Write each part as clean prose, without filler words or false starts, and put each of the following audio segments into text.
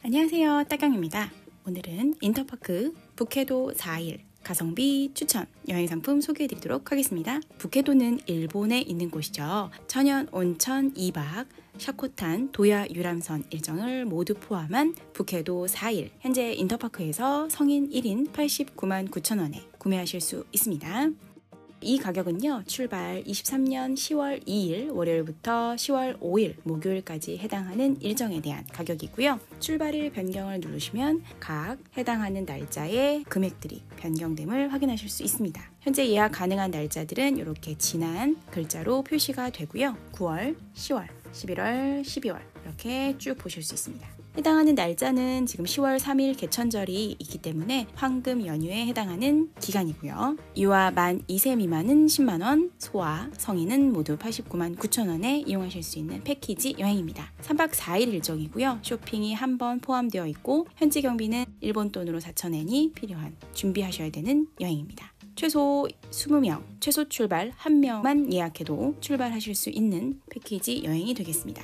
안녕하세요, 따경입니다. 오늘은 인터파크 북해도 4일 가성비 추천 여행 상품 소개해드리도록 하겠습니다. 북해도는 일본에 있는 곳이죠. 천연 온천 2박 샤코탄 도야 유람선 일정을 모두 포함한 북해도 4일, 현재 인터파크에서 성인 1인 89만 9천 원에 구매하실 수 있습니다. 이 가격은요, 출발 23년 10월 2일 월요일부터 10월 5일 목요일까지 해당하는 일정에 대한 가격이고요. 출발일 변경을 누르시면 각 해당하는 날짜의 금액들이 변경됨을 확인하실 수 있습니다. 현재 예약 가능한 날짜들은 이렇게 진한 글자로 표시가 되고요. 9월, 10월, 11월, 12월 이렇게 쭉 보실 수 있습니다. 해당하는 날짜는 지금 10월 3일 개천절이 있기 때문에 황금 연휴에 해당하는 기간이고요. 유아 만 2세 미만은 10만원, 소아, 성인은 모두 89만 9천 원에 이용하실 수 있는 패키지 여행입니다. 3박 4일 일정이고요. 쇼핑이 한 번 포함되어 있고 현지 경비는 일본 돈으로 4,000엔이 필요한 준비하셔야 되는 여행입니다. 최소 20명, 최소 출발 1명만 예약해도 출발하실 수 있는 패키지 여행이 되겠습니다.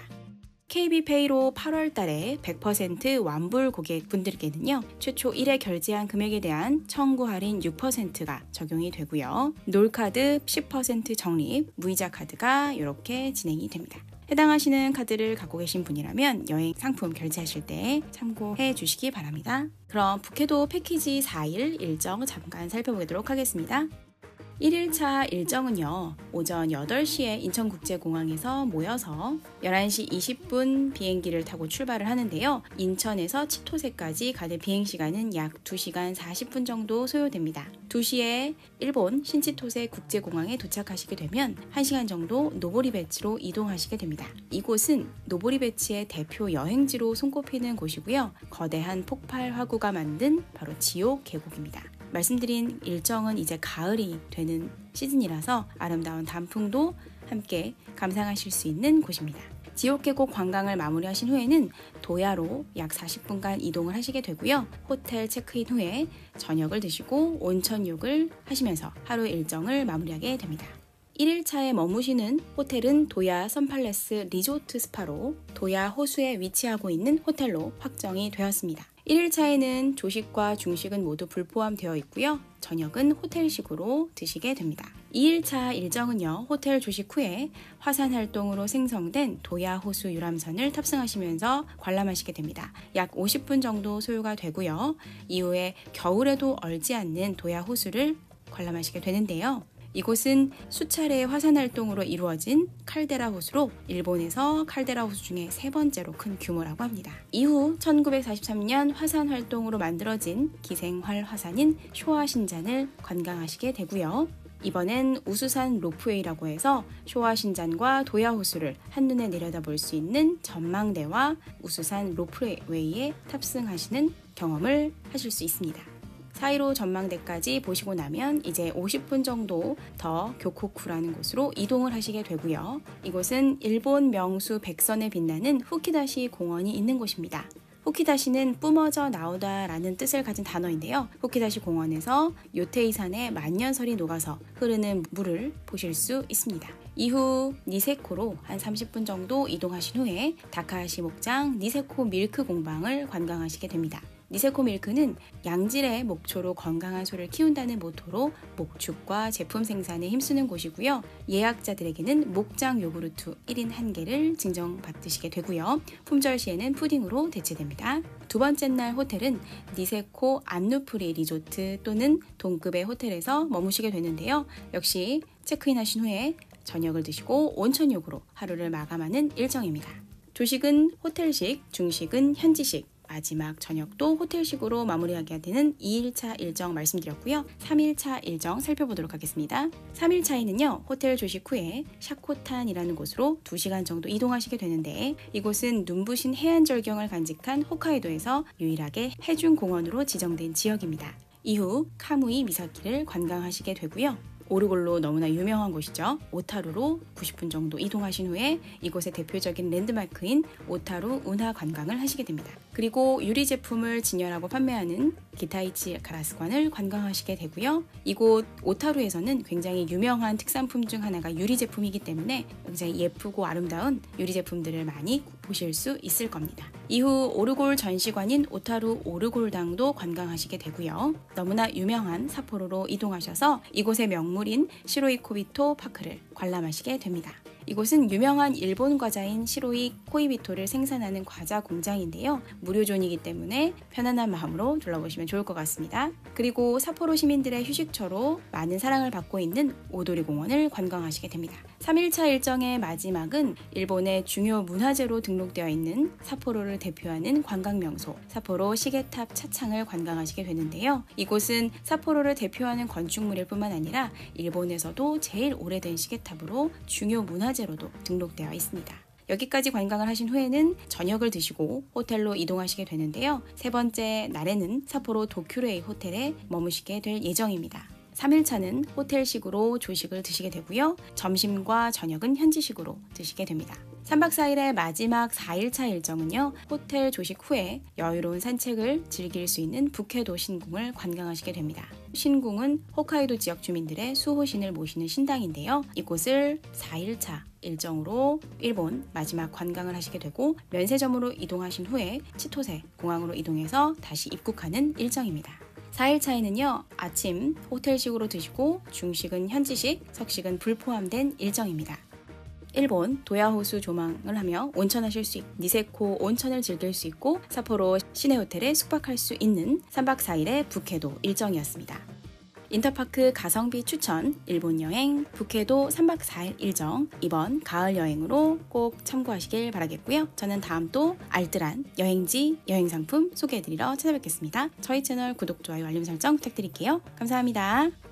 KB페이로 8월 달에 100% 완불 고객분들께는요, 최초 1회 결제한 금액에 대한 청구 할인 6%가 적용이 되고요. 놀카드 10% 적립, 무이자 카드가 이렇게 진행이 됩니다. 해당하시는 카드를 갖고 계신 분이라면 여행 상품 결제하실 때 참고해 주시기 바랍니다. 그럼 북해도 패키지 4일 일정 잠깐 살펴보도록 하겠습니다. 1일차 일정은요, 오전 8시에 인천국제공항에서 모여서 11시 20분 비행기를 타고 출발을 하는데요. 인천에서 치토세까지 가는 비행시간은 약 2시간 40분 정도 소요됩니다. 2시에 일본 신치토세 국제공항에 도착하시게 되면 1시간 정도 노보리베치로 이동하시게 됩니다. 이곳은 노보리베치의 대표 여행지로 손꼽히는 곳이고요. 거대한 폭발 화구가 만든 바로 지옥 계곡입니다. 말씀드린 일정은 이제 가을이 되는 시즌이라서 아름다운 단풍도 함께 감상하실 수 있는 곳입니다. 지옥계곡 관광을 마무리하신 후에는 도야로 약 40분간 이동을 하시게 되고요. 호텔 체크인 후에 저녁을 드시고 온천욕을 하시면서 하루 일정을 마무리하게 됩니다. 1일차에 머무시는 호텔은 도야 선팔레스 리조트 스파로 도야 호수에 위치하고 있는 호텔로 확정이 되었습니다. 1일차에는 조식과 중식은 모두 불포함되어 있고요. 저녁은 호텔식으로 드시게 됩니다. 2일차 일정은요, 호텔 조식 후에 화산 활동으로 생성된 도야 호수 유람선을 탑승하시면서 관람하시게 됩니다. 약 50분 정도 소요가 되고요. 이후에 겨울에도 얼지 않는 도야 호수를 관람하시게 되는데요. 이곳은 수차례의 화산 활동으로 이루어진 칼데라 호수로 일본에서 칼데라 호수 중에 세 번째로 큰 규모라고 합니다. 이후 1943년 화산 활동으로 만들어진 기생활 화산인 쇼화신잔을 관광하시게 되고요. 이번엔 우수산 로프웨이라고 해서 쇼화신잔과 도야 호수를 한눈에 내려다볼 수 있는 전망대와 우수산 로프웨이에 탑승하시는 경험을 하실 수 있습니다. 4.15 전망대까지 보시고 나면 이제 50분 정도 더 교코쿠라는 곳으로 이동을 하시게 되고요. 이곳은 일본 명수 백선에 빛나는 후키다시 공원이 있는 곳입니다. 후키다시는 뿜어져 나오다 라는 뜻을 가진 단어인데요. 후키다시 공원에서 요테이산의 만년설이 녹아서 흐르는 물을 보실 수 있습니다. 이후 니세코로 한 30분 정도 이동하신 후에 다카하시 목장 니세코 밀크 공방을 관광하시게 됩니다. 니세코 밀크는 양질의 목초로 건강한 소를 키운다는 모토로 목축과 제품 생산에 힘쓰는 곳이고요. 예약자들에게는 목장 요구르트 1인 1개를 증정받으시게 되고요. 품절 시에는 푸딩으로 대체됩니다. 두 번째 날 호텔은 니세코 안누프리 리조트 또는 동급의 호텔에서 머무시게 되는데요. 역시 체크인 하신 후에 저녁을 드시고 온천욕으로 하루를 마감하는 일정입니다. 조식은 호텔식, 중식은 현지식, 마지막 저녁도 호텔식으로 마무리하게 되는 2일차 일정 말씀드렸고요. 3일차 일정 살펴보도록 하겠습니다. 3일차에는요, 호텔 조식 후에 샤코탄이라는 곳으로 2시간 정도 이동하시게 되는데, 이곳은 눈부신 해안절경을 간직한 홋카이도에서 유일하게 해중공원으로 지정된 지역입니다. 이후 카무이 미사키를 관광하시게 되고요. 오르골로 너무나 유명한 곳이죠. 오타루로 90분 정도 이동하신 후에 이곳의 대표적인 랜드마크인 오타루 운하 관광을 하시게 됩니다. 그리고 유리 제품을 진열하고 판매하는 기타이치 가라스관을 관광하시게 되고요. 이곳 오타루에서는 굉장히 유명한 특산품 중 하나가 유리 제품이기 때문에 굉장히 예쁘고 아름다운 유리 제품들을 많이 보실 수 있을 겁니다. 이후 오르골 전시관인 오타루 오르골당도 관광하시게 되고요. 너무나 유명한 삿포로로 이동하셔서 이곳의 명물인 시로이 코비토 파크를 관람하시게 됩니다. 이곳은 유명한 일본 과자인 시로이 코이비토를 생산하는 과자 공장인데요. 무료존이기 때문에 편안한 마음으로 둘러보시면 좋을 것 같습니다. 그리고 삿포로 시민들의 휴식처로 많은 사랑을 받고 있는 오도리 공원을 관광하시게 됩니다. 3일차 일정의 마지막은 일본의 중요 문화재로 등록되어 있는 삿포로를 대표하는 관광명소 삿포로 시계탑 차창을 관광하시게 되는데요. 이곳은 삿포로를 대표하는 건축물일 뿐만 아니라 일본에서도 제일 오래된 시계탑으로 중요 문화재로도 등록되어 있습니다. 여기까지 관광을 하신 후에는 저녁을 드시고 호텔로 이동하시게 되는데요. 세 번째 날에는 삿포로 도쿄레이 호텔에 머무시게 될 예정입니다. 3일차는 호텔식으로 조식을 드시게 되고요. 점심과 저녁은 현지식으로 드시게 됩니다. 3박 4일의 마지막 4일차 일정은요. 호텔 조식 후에 여유로운 산책을 즐길 수 있는 북해도 신궁을 관광하시게 됩니다. 신궁은 홋카이도 지역 주민들의 수호신을 모시는 신당인데요. 이곳을 4일차 일정으로 일본 마지막 관광을 하시게 되고 면세점으로 이동하신 후에 치토세 공항으로 이동해서 다시 입국하는 일정입니다. 4일차에는요. 아침 호텔식으로 드시고 중식은 현지식, 석식은 불포함된 일정입니다. 일본 도야호수 조망을 하며 온천하실 수 있고 니세코 온천을 즐길 수 있고 삿포로 시내 호텔에 숙박할 수 있는 3박 4일의 북해도 일정이었습니다. 인터파크 가성비 추천 일본 여행 북해도 3박 4일 일정 이번 가을 여행으로 꼭 참고하시길 바라겠고요. 저는 다음 또 알뜰한 여행지 여행상품 소개해드리러 찾아뵙겠습니다. 저희 채널 구독, 좋아요, 알림 설정 부탁드릴게요. 감사합니다.